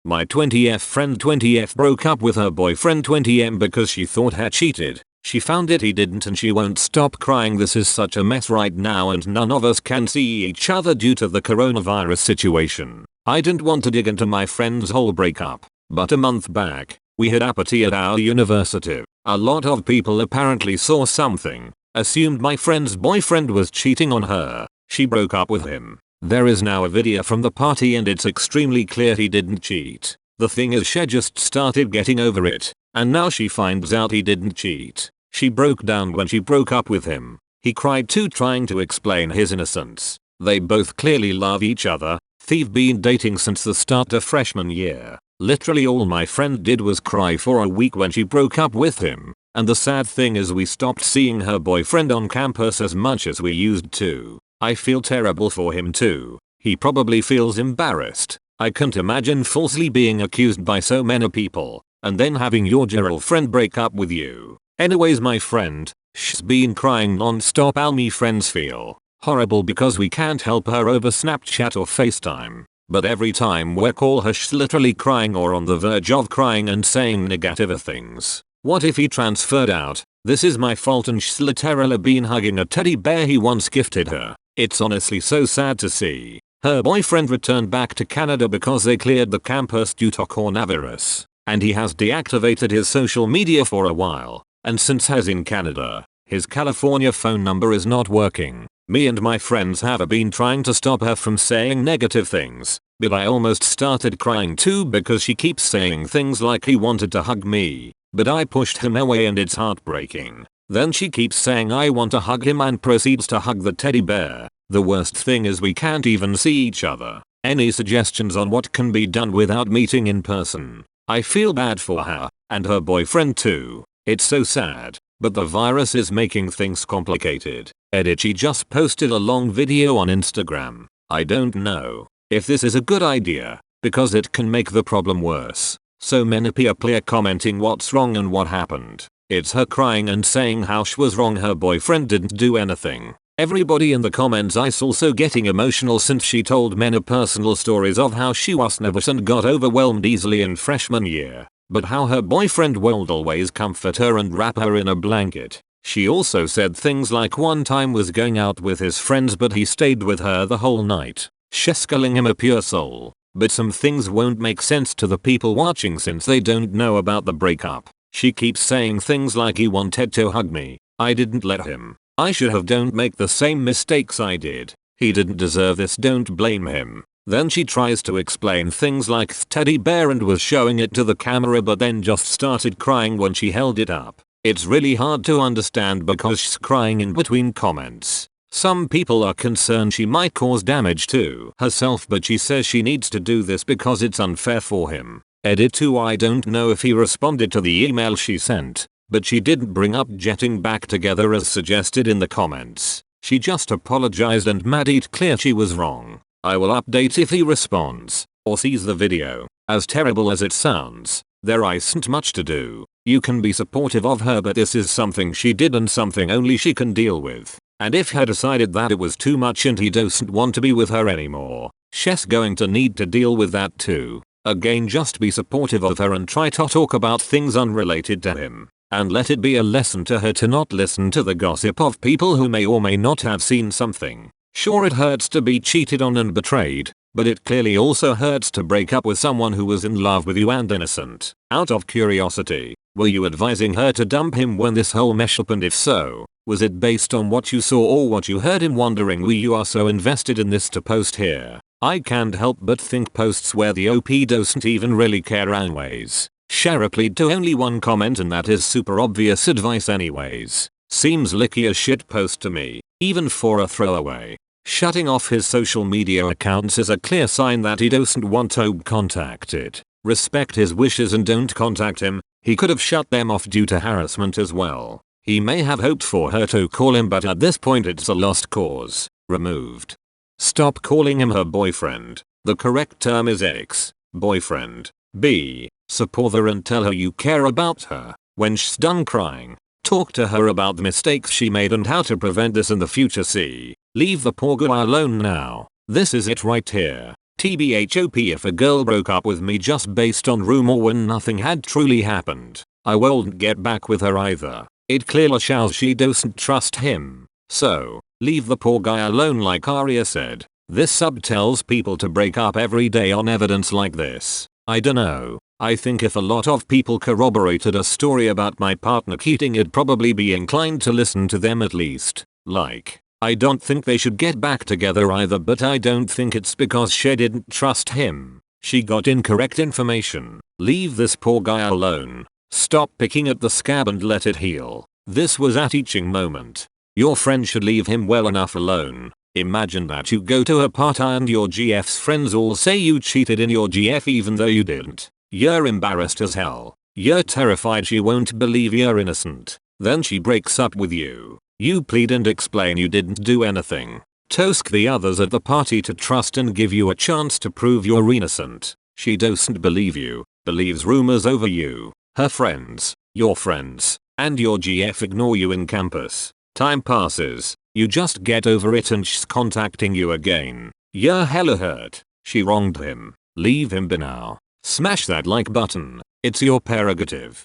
My 20f friend 20f broke up with her boyfriend 20m because she thought he cheated. She found it he didn't and she won't stop crying. This is such a mess right now and none of us can see each other due to the coronavirus situation. I didn't want to dig into my friend's whole breakup, but a month back, we had a party at our university. A lot of people apparently saw something, assumed my friend's boyfriend was cheating on her. She broke up with him. There is now a video from the party and it's extremely clear he didn't cheat. The thing is she just started getting over it, and now she finds out he didn't cheat. She broke down when she broke up with him. He cried too, trying to explain his innocence. They both clearly love each other. They've been dating since the start of freshman year. Literally all my friend did was cry for a week when she broke up with him. And the sad thing is we stopped seeing her boyfriend on campus as much as we used to. I feel terrible for him too. He probably feels embarrassed. I can't imagine falsely being accused by so many people and then having your girlfriend break up with you. Anyways, my friend, she's been crying non-stop. All me friends feel horrible because we can't help her over Snapchat or FaceTime. But every time we call her she's literally crying or on the verge of crying and saying negative things. What if he transferred out? This is my fault and she's literally been hugging a teddy bear he once gifted her. It's honestly so sad to see. Her boyfriend returned back to Canada because they cleared the campus due to coronavirus. And he has deactivated his social media for a while. And since he's in Canada, his California phone number is not working. Me and my friends have been trying to stop her from saying negative things. But I almost started crying too because she keeps saying things like he wanted to hug me. But I pushed him away and it's heartbreaking. Then she keeps saying I want to hug him and proceeds to hug the teddy bear. The worst thing is we can't even see each other. Any suggestions on what can be done without meeting in person? I feel bad for her, and her boyfriend too. It's so sad, but the virus is making things complicated. Edit, she just posted a long video on Instagram. I don't know if this is a good idea, because it can make the problem worse. So many people are commenting what's wrong and what happened. It's her crying and saying how she was wrong, her boyfriend didn't do anything. Everybody in the comments is also getting emotional since she told many personal stories of how she was nervous and got overwhelmed easily in freshman year, but how her boyfriend would always comfort her and wrap her in a blanket. She also said things like one time was going out with his friends but he stayed with her the whole night. She's calling him a pure soul. But some things won't make sense to the people watching since they don't know about the breakup. She keeps saying things like he wanted to hug me. I didn't let him. I should have. Don't make the same mistakes I did. He didn't deserve this. Don't blame him. Then she tries to explain things like teddy bear and was showing it to the camera but then just started crying when she held it up. It's really hard to understand because she's crying in between comments. Some people are concerned she might cause damage to herself but she says she needs to do this because it's unfair for him. Edit 2, I don't know if he responded to the email she sent, but she didn't bring up getting back together as suggested in the comments. She just apologized and made it clear she was wrong. I will update if he responds or sees the video. As terrible as it sounds, there isn't much to do. You can be supportive of her but this is something she did and something only she can deal with. And if he decided that it was too much and he doesn't want to be with her anymore, she's going to need to deal with that too. Again, just be supportive of her and try to talk about things unrelated to him. And let it be a lesson to her to not listen to the gossip of people who may or may not have seen something. Sure, it hurts to be cheated on and betrayed, but it clearly also hurts to break up with someone who was in love with you and innocent. Out of curiosity, were you advising her to dump him when this whole mess happened? If so, was it based on what you saw or what you heard? I'm wondering why you are so invested in this to post here. I can't help but think posts where the OP doesn't even really care anyways. Share replied to only one comment and that is super obvious advice anyways. Seems licky as shit post to me, even for a throwaway. Shutting off his social media accounts is a clear sign that he doesn't want to be contacted. Respect his wishes and don't contact him. He could have shut them off due to harassment as well. He may have hoped for her to call him but at this point it's a lost cause. Removed. Stop calling him her boyfriend. The correct term is ex-boyfriend. B. Support her and tell her you care about her. When she's done crying, talk to her about the mistakes she made and how to prevent this in the future. C. Leave the poor girl alone now. This is it right here. TBHOP, if a girl broke up with me just based on rumor when nothing had truly happened, I wouldn't get back with her either. It clearly shows she doesn't trust him. So, leave the poor guy alone like Arya said. This sub tells people to break up every day on evidence like this. I dunno. I think if a lot of people corroborated a story about my partner cheating, I'd probably be inclined to listen to them at least. Like, I don't think they should get back together either, but I don't think it's because she didn't trust him. She got incorrect information. Leave this poor guy alone. Stop picking at the scab and let it heal. This was a teaching moment. Your friend should leave him well enough alone. Imagine that you go to a party and your GF's friends all say you cheated in your GF even though you didn't. You're embarrassed as hell. You're terrified she won't believe you're innocent. Then she breaks up with you. You plead and explain you didn't do anything. Toast the others at the party to trust and give you a chance to prove you're innocent. She doesn't believe you, believes rumors over you. Her friends, your friends, and your GF ignore you in campus. Time passes. You just get over it and she's contacting you again. You're hella hurt. She wronged him. Leave him be now. Smash that like button. It's your prerogative.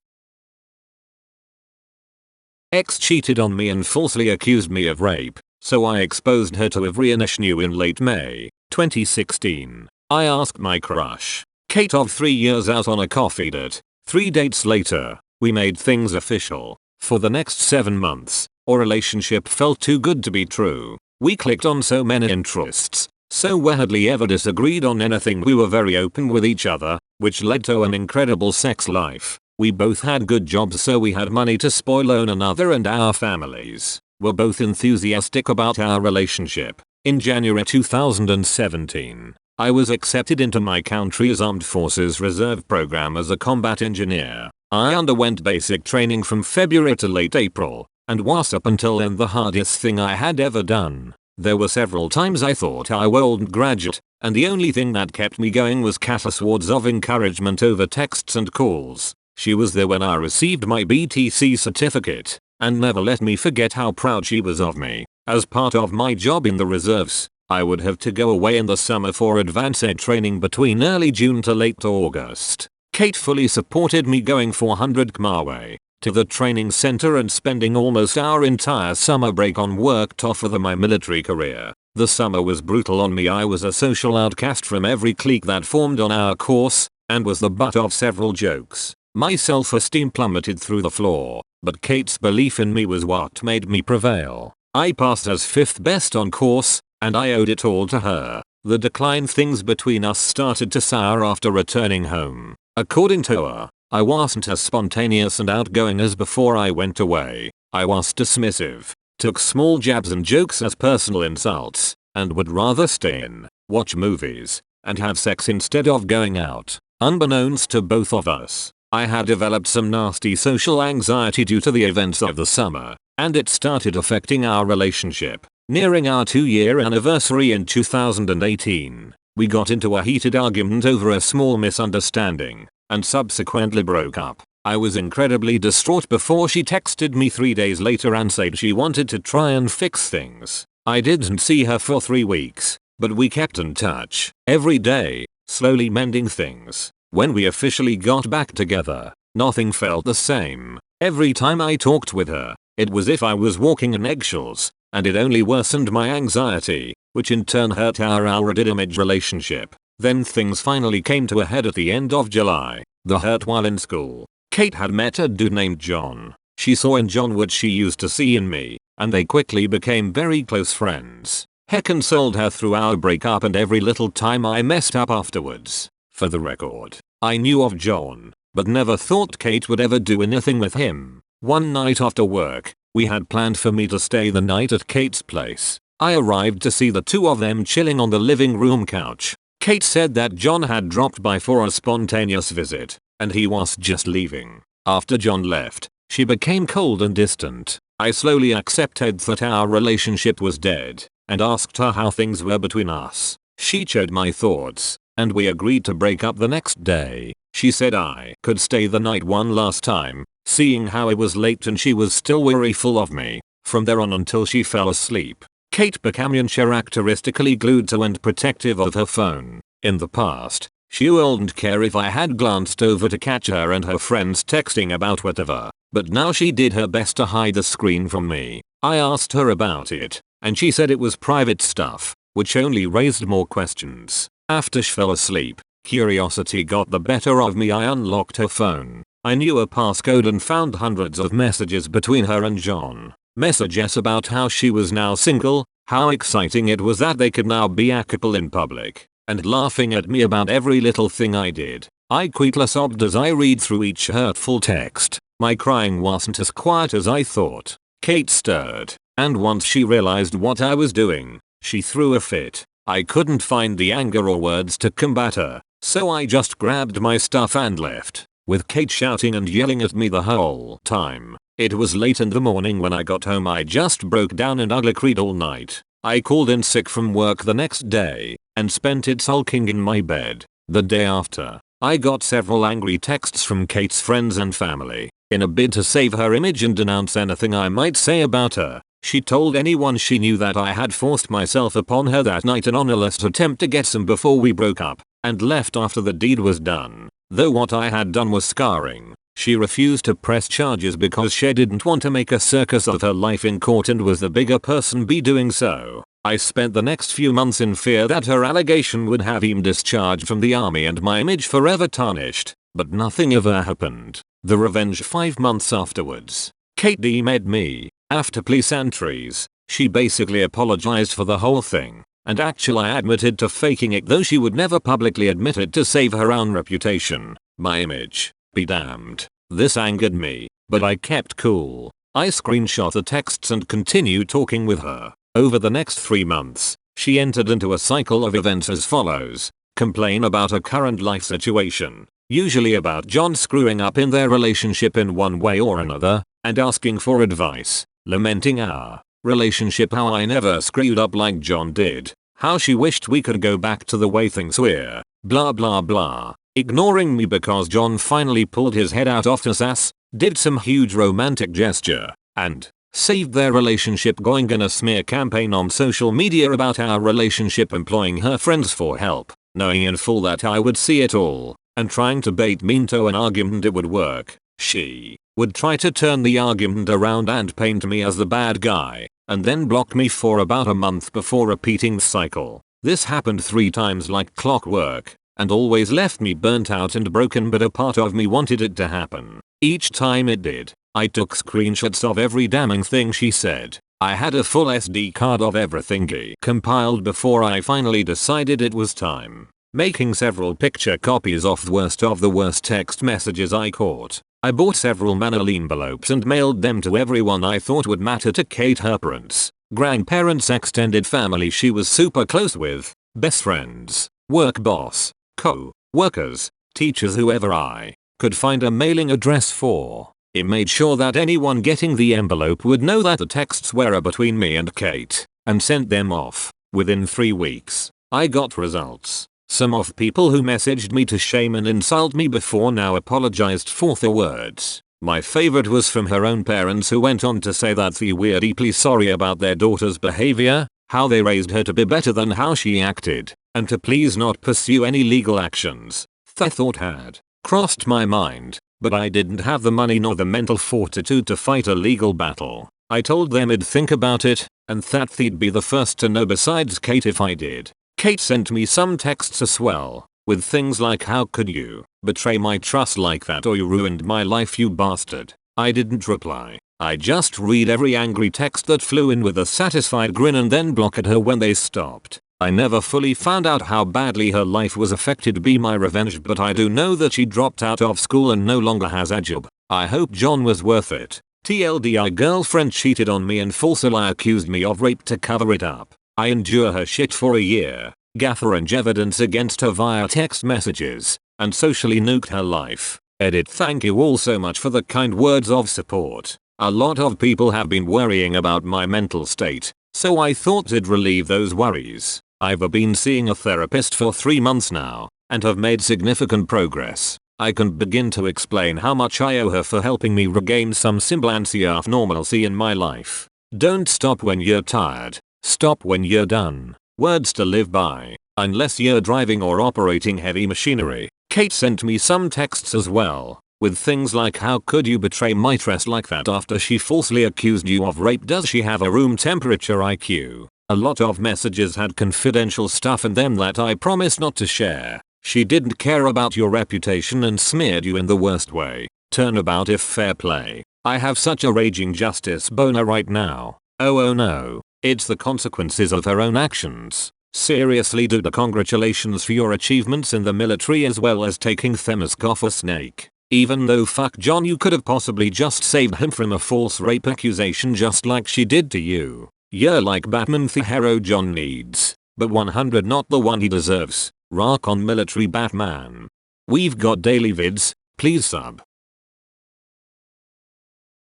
Ex cheated on me and falsely accused me of rape, so I exposed her to every issue in late May 2016. I asked my crush, Kate of 3 years out on a coffee date. 3 dates later, we made things official. For the next 7 months, our relationship felt too good to be true. We clicked on so many interests, so we hardly ever disagreed on anything. We were very open with each other, which led to an incredible sex life. We both had good jobs, so we had money to spoil one another and our families. We're both enthusiastic about our relationship. In January 2017, I was accepted into my country's Armed Forces Reserve program as a combat engineer. I underwent basic training from February to late April, and was up until then the hardest thing I had ever done. There were several times I thought I wouldn't graduate, and the only thing that kept me going was Kat's words of encouragement over texts and calls. She was there when I received my BTC certificate, and never let me forget how proud she was of me. As part of my job in the reserves, I would have to go away in the summer for advanced training between early June to late August. Kate fully supported me going 400 km away to the training center and spending almost our entire summer break on work to further my military career. The summer was brutal on me. I was a social outcast from every clique that formed on our course, and was the butt of several jokes. My self-esteem plummeted through the floor, but Kate's belief in me was what made me prevail. I passed as 5th best on course, and I owed it all to her. The decline things between us started to sour after returning home. According to her, I wasn't as spontaneous and outgoing as before I went away. I was dismissive, took small jabs and jokes as personal insults, and would rather stay in, watch movies, and have sex instead of going out. Unbeknownst to both of us, I had developed some nasty social anxiety due to the events of the summer, and it started affecting our relationship. Nearing our 2-year anniversary in 2018, we got into a heated argument over a small misunderstanding, and subsequently broke up. I was incredibly distraught before she texted me 3 days later and said she wanted to try and fix things. I didn't see her for 3 weeks, but we kept in touch every day, slowly mending things. When we officially got back together, nothing felt the same. Every time I talked with her, it was if I was walking on eggshells, and it only worsened my anxiety, which in turn hurt our already damaged relationship. Then things finally came to a head at the end of July. The hurt while in school. Kate had met a dude named John. She saw in John what she used to see in me, and they quickly became very close friends. He consoled her through our breakup and every little time I messed up afterwards. For the record, I knew of John, but never thought Kate would ever do anything with him. One night after work, we had planned for me to stay the night at Kate's place. I arrived to see the two of them chilling on the living room couch. Kate said that John had dropped by for a spontaneous visit, and he was just leaving. After John left, she became cold and distant. I slowly accepted that our relationship was dead, and asked her how things were between us. She showed my thoughts, and we agreed to break up the next day. She said I could stay the night one last time, seeing how it was late and she was still worryful of me. From there on until she fell asleep, Kate became uncharacteristically glued to and protective of her phone. In the past, she wouldn't care if I had glanced over to catch her and her friends texting about whatever, but now she did her best to hide the screen from me. I asked her about it, and she said it was private stuff, which only raised more questions. After she fell asleep, curiosity got the better of me. I unlocked her phone. I knew a passcode and found hundreds of messages between her and John. Messages about how she was now single, how exciting it was that they could now be a couple in public, and laughing at me about every little thing I did. I quietly sobbed as I read through each hurtful text. My crying wasn't as quiet as I thought. Kate stirred, and once she realized what I was doing, she threw a fit. I couldn't find the anger or words to combat her, so I just grabbed my stuff and left, with Kate shouting and yelling at me the whole time. It was late in the morning when I got home. I just broke down and ugly cried all night. I called in sick from work the next day, and spent it sulking in my bed. The day after, I got several angry texts from Kate's friends and family. In a bid to save her image and denounce anything I might say about her, she told anyone she knew that I had forced myself upon her that night, an honest attempt to get some before we broke up, and left after the deed was done. Though what I had done was scarring, she refused to press charges because she didn't want to make a circus of her life in court and was the bigger person be doing so. I spent the next few months in fear that her allegation would have him discharged from the army and my image forever tarnished, but nothing ever happened. The revenge 5 months afterwards. Kate DM'd me. After police entries, she basically apologized for the whole thing, and actually admitted to faking it, though she would never publicly admit it to save her own reputation. My image. Be damned. This angered me, but I kept cool. I screenshot the texts and continued talking with her. Over the next 3 months, she entered into a cycle of events as follows. Complain about her current life situation, usually about John screwing up in their relationship in one way or another, and asking for advice, lamenting our relationship, how I never screwed up like John did, how she wished we could go back to the way things were, blah blah blah. Ignoring me because John finally pulled his head out of his ass, did some huge romantic gesture, and saved their relationship, going on a smear campaign on social media about our relationship, employing her friends for help, knowing in full that I would see it all, and trying to bait me into an argument it would work. She would try to turn the argument around and paint me as the bad guy, and then block me for about a month before repeating the cycle. This happened 3 times like clockwork, and always left me burnt out and broken, but a part of me wanted it to happen. Each time it did, I took screenshots of every damning thing she said. I had a full SD card of everything he compiled before I finally decided it was time. Making several picture copies of the worst text messages I caught, I bought several manual envelopes and mailed them to everyone I thought would matter to Kate: her parents, grandparents, extended family she was super close with, best friends, work boss, co-workers, teachers, whoever I could find a mailing address for. It made sure that anyone getting the envelope would know that the texts were between me and Kate, and sent them off. Within 3 weeks, I got results. Some of people who messaged me to shame and insult me before now apologized for the words. My favorite was from her own parents, who went on to say that they were deeply sorry about their daughter's behavior, how they raised her to be better than how she acted, and to please not pursue any legal actions. The thought had crossed my mind, but I didn't have the money nor the mental fortitude to fight a legal battle. I told them I'd think about it, and that they'd be the first to know besides Kate if I did. Kate sent me some texts as well, with things like, how could you betray my trust like that, or you ruined my life, you bastard. I didn't reply. I just read every angry text that flew in with a satisfied grin and then blocked her when they stopped. I never fully found out how badly her life was affected by my revenge, but I do know that she dropped out of school and no longer has a job. I hope John was worth it. TLDR: girlfriend cheated on me and falsely accused me of rape to cover it up. I endure her shit for a year, gather evidence against her via text messages, and socially nuked her life. Edit: thank you all so much for the kind words of support. A lot of people have been worrying about my mental state, so I thought I'd relieve those worries. I've been seeing a therapist for 3 months now, and have made significant progress. I can't begin to explain how much I owe her for helping me regain some semblance of normalcy in my life. Don't stop when you're tired. Stop when you're done. Words to live by. Unless you're driving or operating heavy machinery. Kate sent me some texts as well, with things like how could you betray my trust like that after she falsely accused you of rape, does she have a room temperature IQ? A lot of messages had confidential stuff in them that I promised not to share. She didn't care about your reputation and smeared you in the worst way. Turnabout if fair play. I have such a raging justice boner right now. Oh no. It's the consequences of her own actions. Seriously dude, congratulations for your achievements in the military as well as taking Themyscira off a snake. Even though fuck John, you could have possibly just saved him from a false rape accusation just like she did to you. You're like Batman, the hero John needs, but 100 not the one he deserves. Rock on military Batman. We've got daily vids, please sub.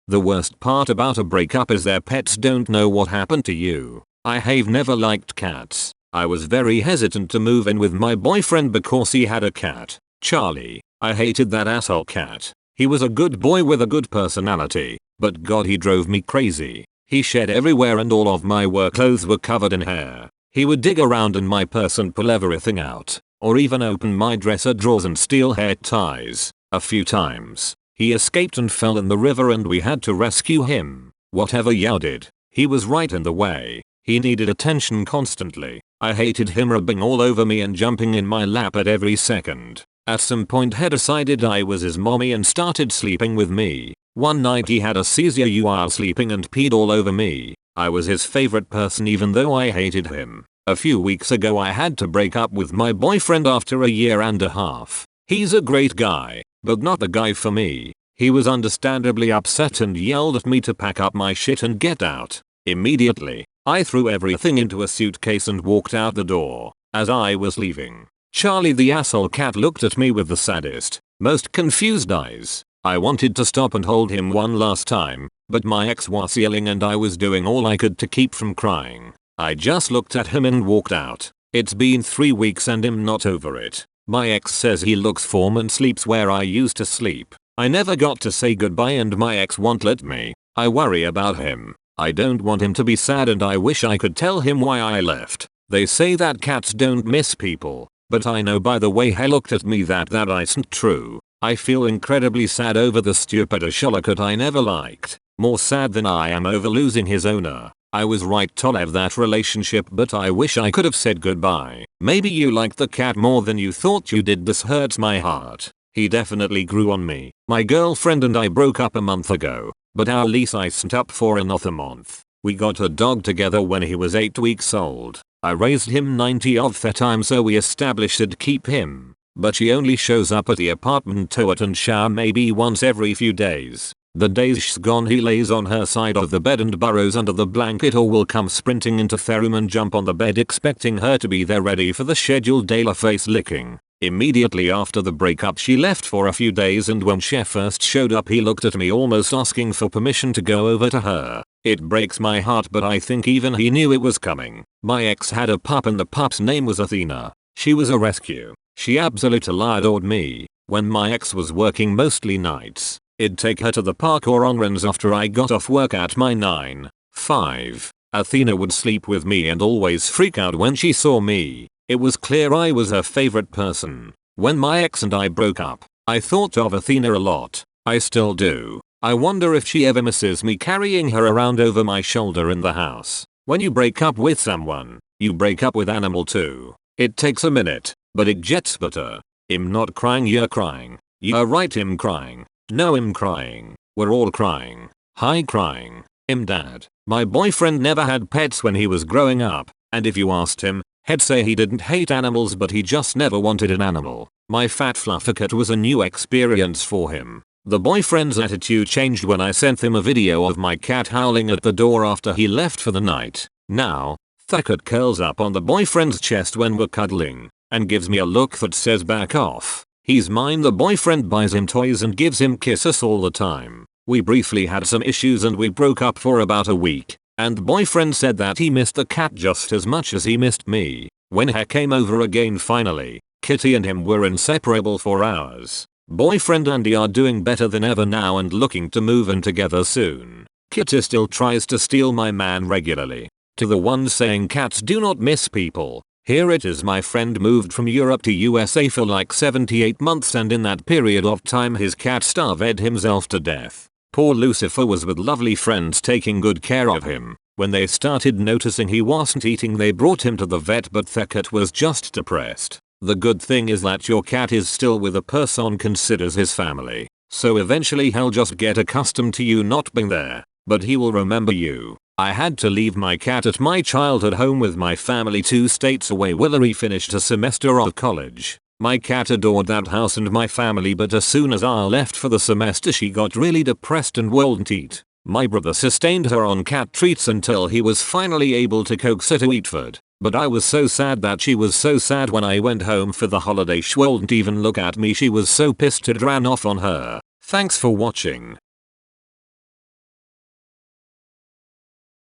The worst part about a breakup is their pets don't know what happened to you. I have never liked cats. I was very hesitant to move in with my boyfriend because he had a cat, Charlie. I hated that asshole cat. He was a good boy with a good personality, but god he drove me crazy. He shed everywhere and all of my work clothes were covered in hair. He would dig around in my purse and pull everything out, or even open my dresser drawers and steal hair ties. A few times, he escaped and fell in the river and we had to rescue him. Whatever Yao did, he was right in the way. He needed attention constantly. I hated him rubbing all over me and jumping in my lap at every second. At some point he decided I was his mommy and started sleeping with me. One night he had a seizure while sleeping and peed all over me. I was his favorite person even though I hated him. A few weeks ago I had to break up with my boyfriend after a year and a half. He's a great guy, but not the guy for me. He was understandably upset and yelled at me to pack up my shit and get out. Immediately, I threw everything into a suitcase and walked out the door. As I was leaving, Charlie the asshole cat looked at me with the saddest, most confused eyes. I wanted to stop and hold him one last time, but my ex was yelling and I was doing all I could to keep from crying. I just looked at him and walked out. It's been 3 weeks and I'm not over it. My ex says he looks for me and sleeps where I used to sleep. I never got to say goodbye and my ex won't let me. I worry about him. I don't want him to be sad and I wish I could tell him why I left. They say that cats don't miss people, but I know by the way he looked at me that isn't true. I feel incredibly sad over the stupid Sherlock I never liked. More sad than I am over losing his owner. I was right to leave that relationship but I wish I could have said goodbye. Maybe you liked the cat more than you thought you did. This hurts my heart. He definitely grew on me. My girlfriend and I broke up a month ago, but our lease iced up for another month. We got a dog together when he was 8 weeks old. I raised him 90 of the time so we established I'd keep him. But she only shows up at the apartment toilet and shower maybe once every few days. The days she's gone he lays on her side of the bed and burrows under the blanket or will come sprinting into the room and jump on the bed expecting her to be there ready for the scheduled daily face licking. Immediately after the breakup she left for a few days and when she first showed up he looked at me almost asking for permission to go over to her. It breaks my heart but I think even he knew it was coming. My ex had a pup and the pup's name was Athena. She was a rescue. She absolutely adored me. When my ex was working mostly nights, I'd take her to the park or on runs after I got off work at my 9:05. Athena would sleep with me and always freak out when she saw me. It was clear I was her favorite person. When my ex and I broke up, I thought of Athena a lot. I still do. I wonder if she ever misses me carrying her around over my shoulder in the house. When you break up with someone, you break up with animal too. It takes a minute, but it gets better. I'm not crying, you're crying. You're right, I'm crying. No, I'm crying. We're all crying. Hi crying. I'm dad. My boyfriend never had pets when he was growing up, and if you asked him, he'd say he didn't hate animals but he just never wanted an animal. My fat fluffy cat was a new experience for him. The boyfriend's attitude changed when I sent him a video of my cat howling at the door after he left for the night. Now, the cat curls up on the boyfriend's chest when we're cuddling, and gives me a look that says back off. He's mine. The boyfriend buys him toys and gives him kisses all the time. We briefly had some issues and we broke up for about a week, and the boyfriend said that he missed the cat just as much as he missed me. When he came over again finally, Kitty and him were inseparable for hours. Boyfriend and he are doing better than ever now and looking to move in together soon. Kitty still tries to steal my man regularly. To the ones saying cats do not miss people, Here it is. My friend moved from Europe to USA for like 78 months and in that period of time his cat starved himself to death. Poor Lucifer was with lovely friends taking good care of him. When they started noticing he wasn't eating they brought him to the vet, but the cat was just depressed. The good thing is that your cat is still with a person considers his family. So eventually he'll just get accustomed to you not being there. But he will remember you. I had to leave my cat at my childhood home with my family 2 states away while he finished a semester of college. My cat adored that house and my family, but as soon as I left for the semester she got really depressed and wouldn't eat. My brother sustained her on cat treats until he was finally able to coax her to eat food. But I was so sad that she was so sad when I went home for the holiday she wouldn't even look at me. She was so pissed it ran off on her. Thanks for watching.